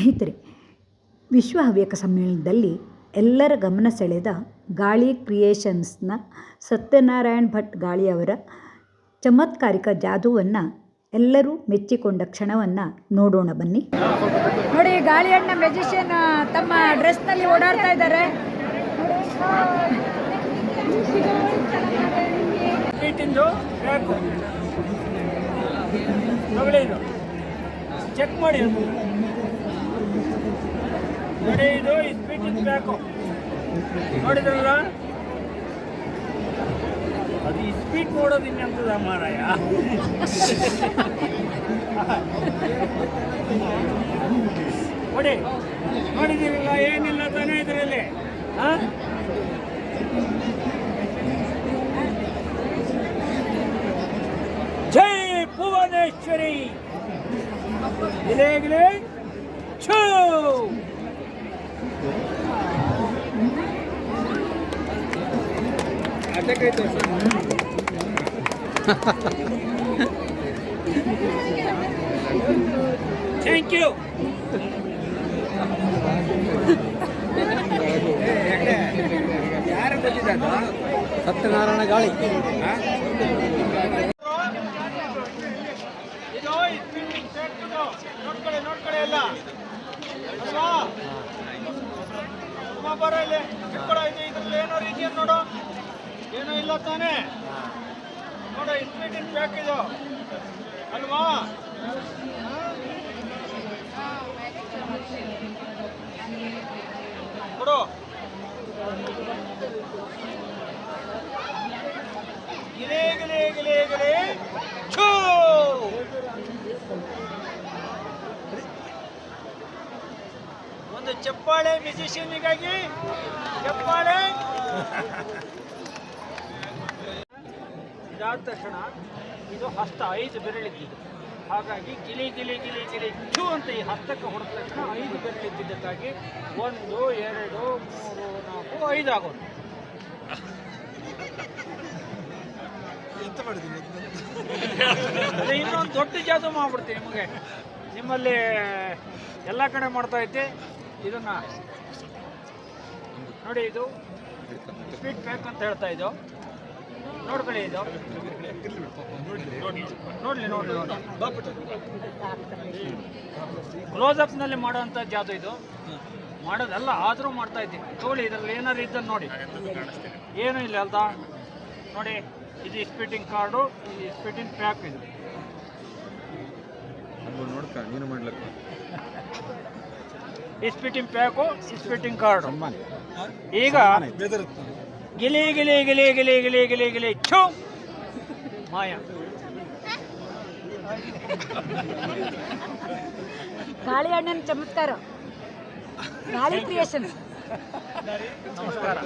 ಸ್ನೇಹಿತರೆ, ವಿಶ್ವ ಹವ್ಯಕ ಸಮ್ಮೇಳನದಲ್ಲಿ ಎಲ್ಲರ ಗಮನ ಸೆಳೆದ ಗಾಳಿ ಕ್ರಿಯೇಷನ್ಸ್ನ ಸತ್ಯನಾರಾಯಣ್ ಭಟ್ ಗಾಳಿಯವರ ಚಮತ್ಕಾರಿಕ ಜಾದೂವನ್ನು ಎಲ್ಲರೂ ಮೆಚ್ಚಿಕೊಂಡ ಕ್ಷಣವನ್ನು ನೋಡೋಣ ಬನ್ನಿ. ನೋಡಿ, ಗಾಳಿಯಣ್ಣ ಮ್ಯಾಜಿಷಿಯನ್ ತಮ್ಮ ಡ್ರೆಸ್ನಲ್ಲಿ ಓಡಾಡ್ತಾ ಇದ್ದಾರೆ. ಚೆಕ್ ಮಾಡಿ ನೋಡಿ, ಇದು ಸ್ಪೀಟಿಂಗ್ ಬ್ಯಾಕು ನೋಡಿದ್ರಲ್ಲ, ಅದು ಈ ಸ್ಪೀಡ್ ನೋಡೋದು ಇನ್ನೆಂತದ ಮಾರಾಯ. ನೋಡಿ, ನೋಡಿದಿರಲ್ಲ, ಏನಿಲ್ಲ ತಾನೇ ಇದರಲ್ಲಿ. ಜೈ ಭುವನೇಶ್ವರಿ, ಗಿಲೆ ಗಿಲೆ ಛೂ. Thank you. ಯಾರು ಗೊತ್ತಿದ್ದ ಸತ್ಯನಾರಾಯಣ ಗಾಳಿ. ನೋಡ್ಕೊಳ್ಳಿ ಎಲ್ಲ ಅಲ್ವಾ, ಬರೋ ಇಲ್ಲಿ ಚಿಕ್ಕಡ ಇದೆ. ಇದ್ರಲ್ಲಿ ಏನೋ ರೀತಿಯನ್ನು ನೋಡು, ಏನೂ ಇಲ್ಲ ತಾನೇ. ನೋಡು, ಸ್ಪೀಟಿಂಗ್ ಬ್ಯಾಕ್ ಇದು ಅಲ್ವಾ. ಕೊಡು, ಗಿಲೆ ಗಿಲೆ ಗಿಲೆ ಗಿಲೆ ಛೂ. ಒಂದು ಚಪ್ಪಾಳೆ ಮ್ಯೂಸಿಷಿಯನ್ನಿಗಾಗಿ, ಚಪ್ಪಾಳೆ. ಇದಾದ ತಕ್ಷಣ ಇದು ಹಸ್ತ 5 ಬೆರಳಿದ್ದಿದ್ದು, ಹಾಗಾಗಿ ಗಿಲಿ ಗಿಲಿ ಗಿಲಿ ಗಿಲಿ ಛೂ ಅಂತ ಈ ಹಸ್ತಕ್ಕೆ ಹೊಡೆದ ತಕ್ಷಣ 5 ಬೆರಳಿದ್ದಿದ್ದಕ್ಕಾಗಿ 1 2 3 4 5 ಆಗೋದು. ಇನ್ನೊಂದು ದೊಡ್ಡ ಜಾದು ಮಾಡ್ಬಿಡ್ತೀನಿ ನಿಮಗೆ. ನಿಮ್ಮಲ್ಲಿ ಎಲ್ಲ ಕಡೆ ಮಾಡ್ತಾ ಇದ್ದೆ ಇದನ್ನ ನೋಡಿ. ಇದು ಸ್ಪೀಡ್ ಬ್ಯಾಕ್ ಅಂತ ಹೇಳ್ತಾ ಇದ್ದು, ನೋಡ್ಕೊಳ್ಳಿ. ಇದು ನೋಡ್ಲಿ ನೋಡ್ಲಿ ನೋಡಿ, ಕ್ಲೋಸಪ್ನಲ್ಲಿ ಮಾಡೋವಂಥ ಜಾದು ಇದು. ಮಾಡೋದಲ್ಲ, ಆದರೂ ಮಾಡ್ತಾ ಇದ್ದೀನಿ. ತಗೊಳ್ಳಿ, ಇದರಲ್ಲಿ ಏನಾದ್ರು ಇದ್ದನ್ನು ನೋಡಿ. ಏನೂ ಇಲ್ಲ ಅಲ್ದಾ ನೋಡಿ. ಇದು ಸ್ಪೀಟಿಂಗ್ ಕಾರ್ಡು, ಇದು ಸ್ಪೀಟಿಂಗ್ ಪ್ಯಾಕ್. ಇದು ನೀನು ಮಾಡ್ಲಿಕ್ಕೆ ಸ್ಪೀಟಿಂಗ್ ಪ್ಯಾಕು, ಸ್ಪೀಟಿಂಗ್ ಕಾರ್ಡು. ಈಗ ಗಿಲಿ ಗಿಲಿ ಗಿಲಿ ಗಿಲಿ ಗಿಲಿ ಗಿಲಿ ಗಿಲಿ ಛೂ ಮಾಯಾ. ಗಾಳಿಯಣ್ಣನ ಚಮತ್ಕಾರ, ಗಾಳಿ ಕ್ರಿಯೇಷನ್ಸ್. ನಮಸ್ಕಾರ.